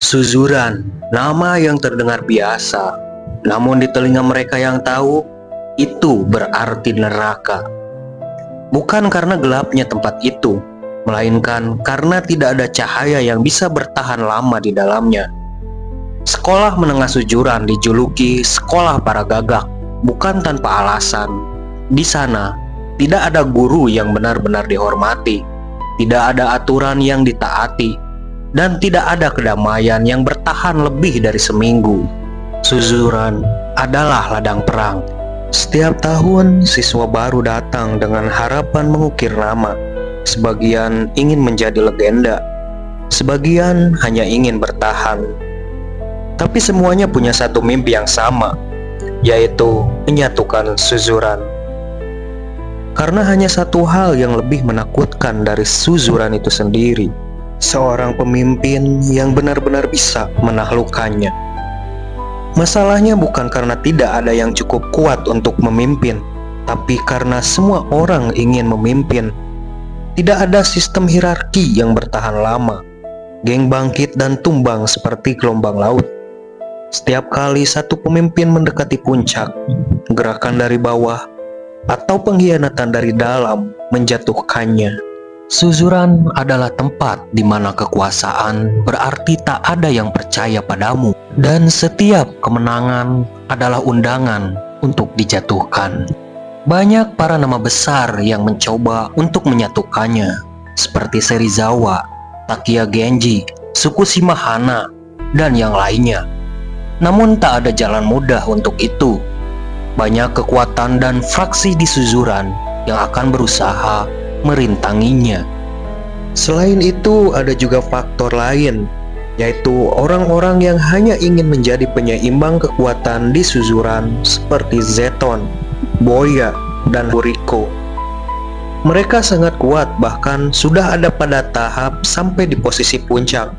Suzuran, nama yang terdengar biasa, namun di telinga mereka yang tahu, itu berarti neraka. Bukan karena gelapnya tempat itu, melainkan karena tidak ada cahaya yang bisa bertahan lama di dalamnya. Sekolah menengah Suzuran dijuluki sekolah para gagak, bukan tanpa alasan. Di sana, tidak ada guru yang benar-benar dihormati, tidak ada aturan yang ditaati, dan tidak ada kedamaian yang bertahan lebih dari seminggu. Suzuran adalah ladang perang. Setiap tahun, siswa baru datang dengan harapan mengukir nama. Sebagian ingin menjadi legenda, sebagian hanya ingin bertahan. Tapi semuanya punya satu mimpi yang sama, yaitu menyatukan Suzuran. Karena hanya satu hal yang lebih menakutkan dari Suzuran itu sendiri, seorang pemimpin yang benar-benar bisa menaklukkannya. Masalahnya bukan karena tidak ada yang cukup kuat untuk memimpin, tapi karena semua orang ingin memimpin. Tidak ada sistem hierarki yang bertahan lama. Geng bangkit dan tumbang seperti gelombang laut. Setiap kali satu pemimpin mendekati puncak, gerakan dari bawah atau pengkhianatan dari dalam menjatuhkannya. Suzuran adalah tempat di mana kekuasaan berarti tak ada yang percaya padamu, dan setiap kemenangan adalah undangan untuk dijatuhkan. Banyak para nama besar yang mencoba untuk menyatukannya, seperti Serizawa, Takia Genji, suku Shimahana, dan yang lainnya. Namun tak ada jalan mudah untuk itu. Banyak kekuatan dan fraksi di Suzuran yang akan berusaha merintanginya. Selain itu, ada juga faktor lain, yaitu orang-orang yang hanya ingin menjadi penyeimbang kekuatan di Suzuran seperti Zeton, Boya, dan Buriko. Mereka sangat kuat, bahkan sudah ada pada tahap sampai di posisi puncak,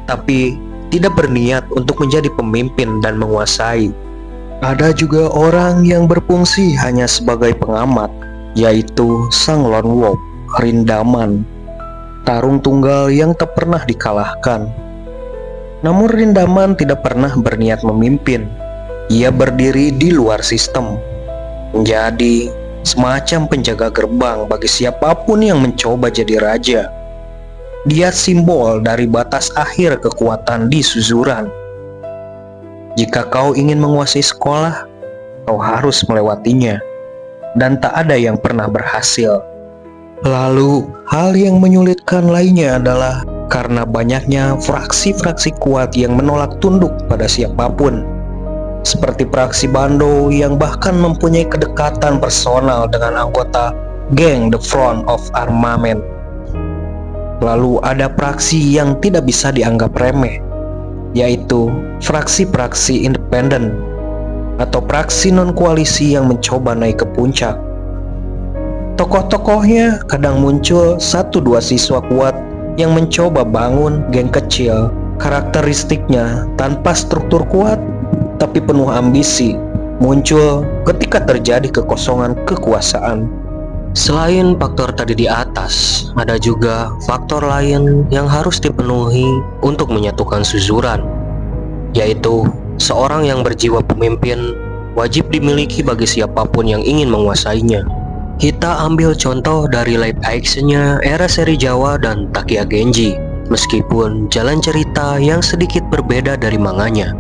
tapi tidak berniat untuk menjadi pemimpin dan menguasai. Ada juga orang yang berfungsi hanya sebagai pengamat, yaitu Sang Lone Wolf, Rindaman, tarung tunggal yang tak pernah dikalahkan. Namun Rindaman tidak pernah berniat memimpin. Ia berdiri di luar sistem, menjadi semacam penjaga gerbang bagi siapapun yang mencoba jadi raja. Dia simbol dari batas akhir kekuatan di Suzuran. Jika kau ingin menguasai sekolah, kau harus melewatinya, dan tak ada yang pernah berhasil. Lalu, hal yang menyulitkan lainnya adalah karena banyaknya fraksi-fraksi kuat yang menolak tunduk pada siapapun. Seperti fraksi Bando yang bahkan mempunyai kedekatan personal dengan anggota geng The Front of Armament. Lalu ada fraksi yang tidak bisa dianggap remeh, yaitu fraksi-fraksi independen atau fraksi non-koalisi yang mencoba naik ke puncak. Tokoh-tokohnya kadang muncul 1-2 siswa kuat yang mencoba bangun geng kecil. Karakteristiknya tanpa struktur kuat tapi penuh ambisi, muncul ketika terjadi kekosongan kekuasaan. Selain faktor tadi di atas, ada juga faktor lain yang harus dipenuhi untuk menyatukan Suzuran, yaitu seorang yang berjiwa pemimpin wajib dimiliki bagi siapapun yang ingin menguasainya. Kita ambil contoh dari live actionnya era seri Jawa dan Takia Genji. Meskipun jalan cerita yang sedikit berbeda dari manganya,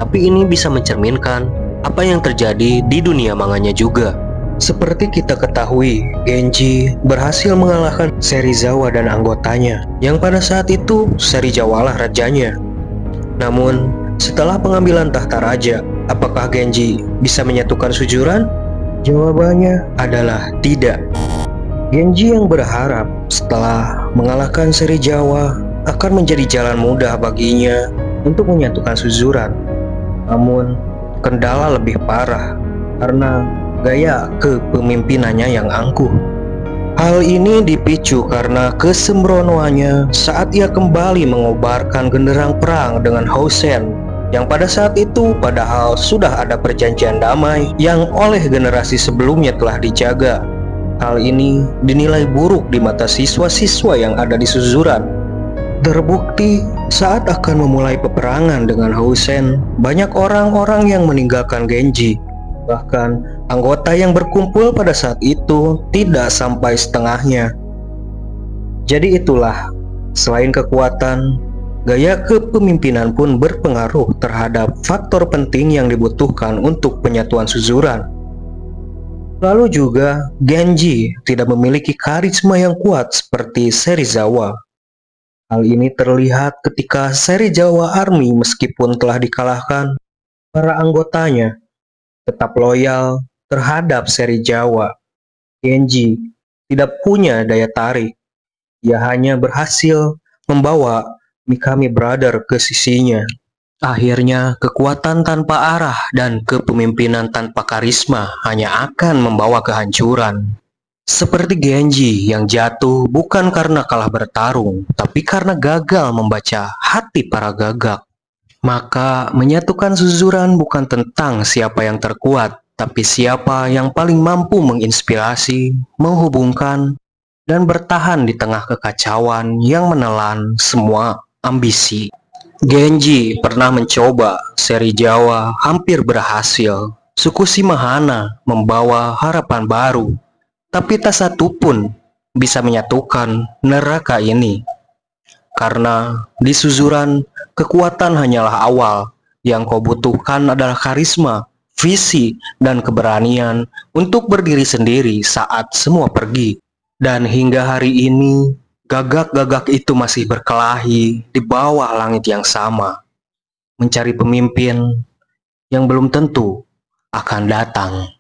tapi ini bisa mencerminkan apa yang terjadi di dunia manganya juga. Seperti kita ketahui, Genji berhasil mengalahkan Serizawa dan anggotanya, yang pada saat itu Serizawa lah rajanya. Namun, setelah pengambilan tahta raja, apakah Genji bisa menyatukan Suzuran? Jawabannya adalah tidak. Genji yang berharap setelah mengalahkan Serizawa akan menjadi jalan mudah baginya untuk menyatukan Suzuran. Namun, kendala lebih parah karena gaya kepemimpinannya yang angkuh. Hal ini dipicu karena kesembronoannya saat ia kembali mengobarkan genderang perang dengan Housen, yang pada saat itu padahal sudah ada perjanjian damai yang oleh generasi sebelumnya telah dijaga. Hal ini dinilai buruk di mata siswa-siswa yang ada di Suzuran. Terbukti saat akan memulai peperangan dengan Housen, banyak orang-orang yang meninggalkan Genji. Bahkan anggota yang berkumpul pada saat itu tidak sampai setengahnya. Jadi itulah, selain kekuatan, gaya kepemimpinan pun berpengaruh terhadap faktor penting yang dibutuhkan untuk penyatuan suzuran. Lalu juga, Genji tidak memiliki karisma yang kuat seperti Serizawa. Hal ini terlihat ketika Serizawa Army meskipun telah dikalahkan, para anggotanya tetap loyal terhadap Serizawa. Genji tidak punya daya tarik. Ia hanya berhasil membawa Mikami Brother ke sisinya. Akhirnya, kekuatan tanpa arah dan kepemimpinan tanpa karisma hanya akan membawa kehancuran. Seperti Genji yang jatuh bukan karena kalah bertarung, tapi karena gagal membaca hati para gagak. Maka, menyatukan suzuran bukan tentang siapa yang terkuat, tapi siapa yang paling mampu menginspirasi, menghubungkan, dan bertahan di tengah kekacauan yang menelan semua ambisi. Genji pernah mencoba, Serizawa hampir berhasil, suku Shimahana membawa harapan baru, tapi tak satu pun bisa menyatukan neraka ini. Karena di suzuran, kekuatan hanyalah awal, yang kau butuhkan adalah karisma, visi, dan keberanian untuk berdiri sendiri saat semua pergi. Dan hingga hari ini, gagak-gagak itu masih berkelahi di bawah langit yang sama, mencari pemimpin yang belum tentu akan datang.